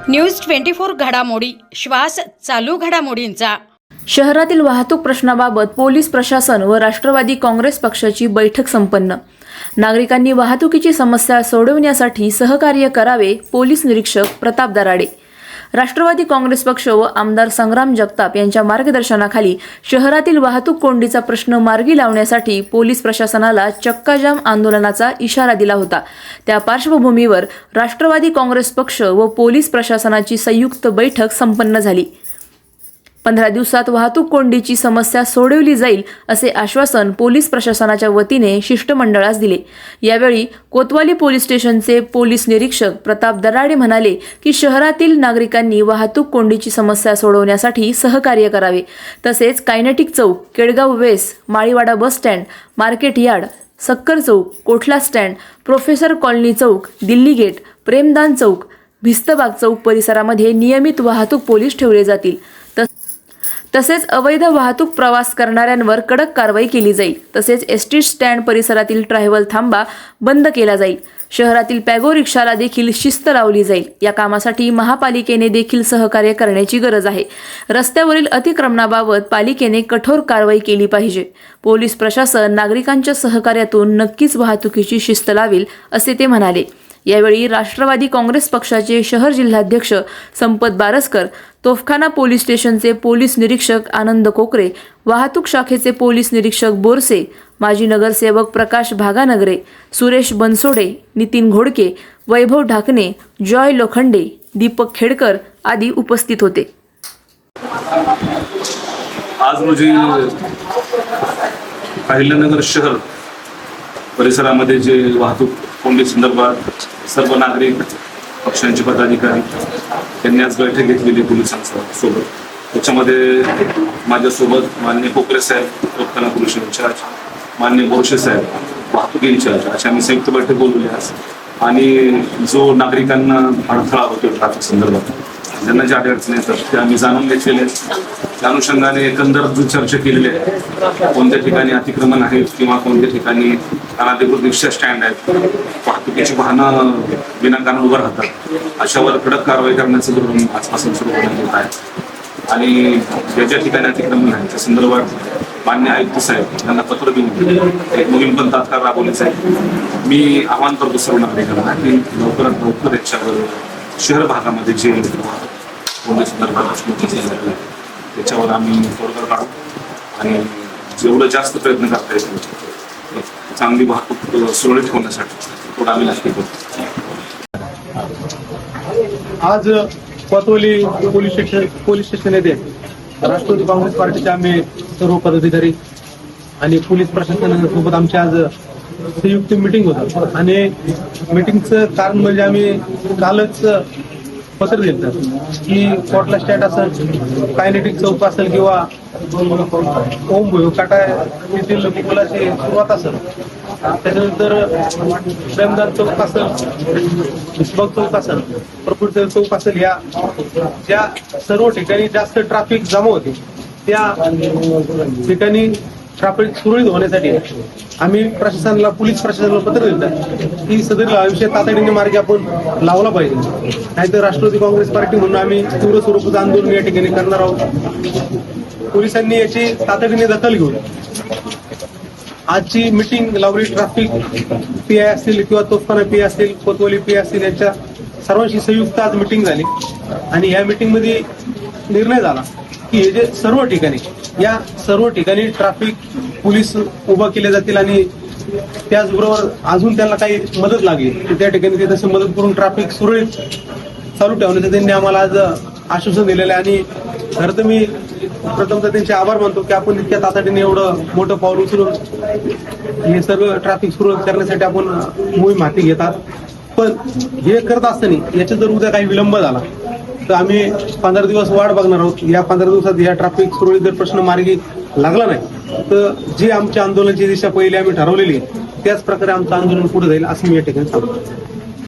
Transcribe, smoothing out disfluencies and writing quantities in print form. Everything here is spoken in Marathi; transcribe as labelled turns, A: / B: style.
A: न्यूज 24 घडामोडी श्वास चालू घडामोडींचा।
B: शहरातील वाहतूक प्रश्नाबाबत पोलीस प्रशासन व राष्ट्रवादी काँग्रेस पक्षाची बैठक संपन्न। नागरिकांनी वाहतुकीची समस्या सोडवण्यासाठी सहकार्य करावे, पोलीस निरीक्षक प्रताप दराडे। राष्ट्रवादी काँग्रेस पक्ष व आमदार संग्राम जगताप यांच्या मार्गदर्शनाखाली शहरातील वाहतूक कोंडीचा प्रश्न मार्गी लावण्यासाठी पोलीस प्रशासनाला चक्काजाम आंदोलनाचा इशारा दिला होता। त्या पार्श्वभूमीवर राष्ट्रवादी काँग्रेस पक्ष व पोलीस प्रशासनाची संयुक्त बैठक संपन्न झाली। 15 दिवसात वाहतूक कोंडीची समस्या सोडवली जाईल असे आश्वासन पोलीस प्रशासनाच्या वतीने शिष्टमंडळास दिले। यावेळी कोतवाली पोलीस स्टेशनचे पोलीस निरीक्षक प्रताप दराडे म्हणाले की शहरातील नागरिकांनी वाहतूक कोंडीची समस्या सोडवण्यासाठी सहकार्य करावे। तसेच कायनेटिक चौक, केडगाव वेस, Maliwada bus stand, market yard, सक्कर चौक, कोठला स्टँड, प्रोफेसर कॉलनी चौक, दिल्ली गेट, प्रेमदान चौक, भिस्तबाग चौक परिसरामध्ये नियमित वाहतूक पोलीस ठेवले जातील। तसेच अवैध वाहतूक प्रवास करणाऱ्यांवर कडक कारवाई केली जाईल। तसेच एसटी स्टँड परिसरातील ट्रॅव्हल थांबा बंद केला जाईल। शहरातील पॅगो रिक्षाला देखील शिस्त लावली जाईल। या कामासाठी महापालिकेने देखील सहकार्य करण्याची गरज आहे। रस्त्यावरील अतिक्रमणाबाबत पालिकेने कठोर कारवाई केली पाहिजे। पोलीस प्रशासन नागरिकांच्या सहकार्यातून नक्कीच वाहतुकीची शिस्त लावेल असे ते म्हणाले। यावेळी राष्ट्रवादी काँग्रेस पक्षाचे शहर जिल्हाध्यक्ष संपत बारसकर, तोफखाना पोलीस स्टेशनचे पोलीस निरीक्षक आनंद कोकरे, वाहतूक शाखेचे पोलीस निरीक्षक बोरसे, माजी नगरसेवक प्रकाश भागानगरे, सुरेश बनसोडे, नितीन घोडके, वैभव ढाकणे, जॉय लोखंडे, दीपक खेडकर आदी उपस्थित होते।
C: आज रोजी अहिल्यानगर शहर परिसरामध्ये जे वाहतूक कोंडी संदर्भात सर्व नागरिक पक्षांचे पदाधिकारी त्यांनी आज बैठक घेतलेली पोलिसांसोबत। त्याच्यामध्ये माझ्यासोबत माननीय कोकरे साहेब, तोफखाना पोलीस इन्चार्ज, माननीय बोरसे साहेब, वाहतूक इन्चार्ज अशी आम्ही संयुक्त बैठक बोलवली आज। आणि जो नागरिकांना अडथळा होतो ट्रॅफिक संदर्भात, त्यांना ज्या अडचणी येतात ते आम्ही जाणून घेतलेले, त्या अनुषंगाने एकंदर चर्चा केलेली आहे। कोणत्या ठिकाणी अतिक्रमण आहेत किंवा कोणत्या ठिकाणी अनधिकृत रिक्षा स्टँड आहेत, वाहतुकीची वाहनं विनाकारण उभं राहतात, अशावर कडक कारवाई करण्याचं धोरण आजपासून सुरू करण्यात येत आहे। आणि ज्या ठिकाणी अतिक्रमण आहे त्या संदर्भात मान्य आयुक्त साहेब यांना पत्र देऊन एक मोहीम पण तात्काळ राबवलीच आहे। मी आवाहन करतो सर्व नागरिकांना की लवकरात लवकर याच्यावर शहर भागामध्ये जे संदर्भात त्याच्यावर आम्ही तोडगा काढू आणि जेवढं जास्त प्रयत्न करता येतील चांगली वाहतूक सुरळीत होण्यासाठी थोडा आम्ही नक्की करू।
D: आज कोतवाली पोलीस स्टेशन येथे राष्ट्रवादी काँग्रेस पार्टीचे आम्ही सर्व पदाधिकारी आणि पोलीस प्रशासनासोबत आमची आज संयुक्त मीटिंग होतं। आणि मीटिंगचं कारण म्हणजे आम्ही कालच पत्र दिलं की कोटला स्टँड असेल, कायनेटिक चौक असेल किंवा ओम भोयकाटा येथील मुलाची सुरुवात असेल, त्याच्यानंतर प्रेमदान चौक असेल, भिस्तबाग चौक असेल, प्रोफेसर चौक असेल, या ज्या सर्व ठिकाणी जास्त ट्रॅफिक जमा होते त्या ठिकाणी ट्रॅफिक सुरळीत होण्यासाठी आम्ही प्रशासनाला, पोलीस प्रशासनाला पत्र दिलं की सदर विषय तातडीने मार्गी आपण लावला पाहिजे, नाहीतर राष्ट्रवादी काँग्रेस पार्टी म्हणून आम्ही तीव्र स्वरूपाचं आंदोलन या ठिकाणी करणार आहोत। पोलिसांनी याची तातडीने दखल घेऊन आजची मीटिंग लावली। ट्रॅफिक पी आय असतील किंवा तोफखाना पी आय असतील, कोतवाली पी आय असतील, यांच्या सर्वांशी संयुक्त आज मीटिंग झाली। आणि या मीटिंगमध्ये निर्णय झाला की हे जे सर्व ठिकाणी, या सर्व ठिकाणी ट्रॅफिक पोलीस उभा केले जातील आणि त्याचबरोबर अजून त्यांना काही मदत लागली तर त्या ठिकाणी ते तशी मदत करून ट्रॅफिक सुरळीत चालू ठेवण्याचं त्यांनी आम्हाला आज आश्वासन दिलेलं आहे। आणि खरं तर मी प्रथमतः त्यांचे आभार मानतो की आपण इतक्या तातडीने एवढं मोठं पाऊल उचलून हे सर्व ट्रॅफिक सुरळीत करण्यासाठी आपण मोहीम हाती घेतात। पण हे करत असताना याच्यात जर उद्या काही विलंब झाला तर आम्ही 15 दिवस वाट बघणार आहोत। या 15 दिवसात या ट्रॅफिक सुरळीत जर प्रश्न मार्गी लागला नाही तर जी आमच्या आंदोलनाची दिशा पहिली आम्ही ठरवलेली आहे त्याच प्रकारे आमचं आंदोलन पुढे जाईल असं मी या ठिकाणी सांगतो।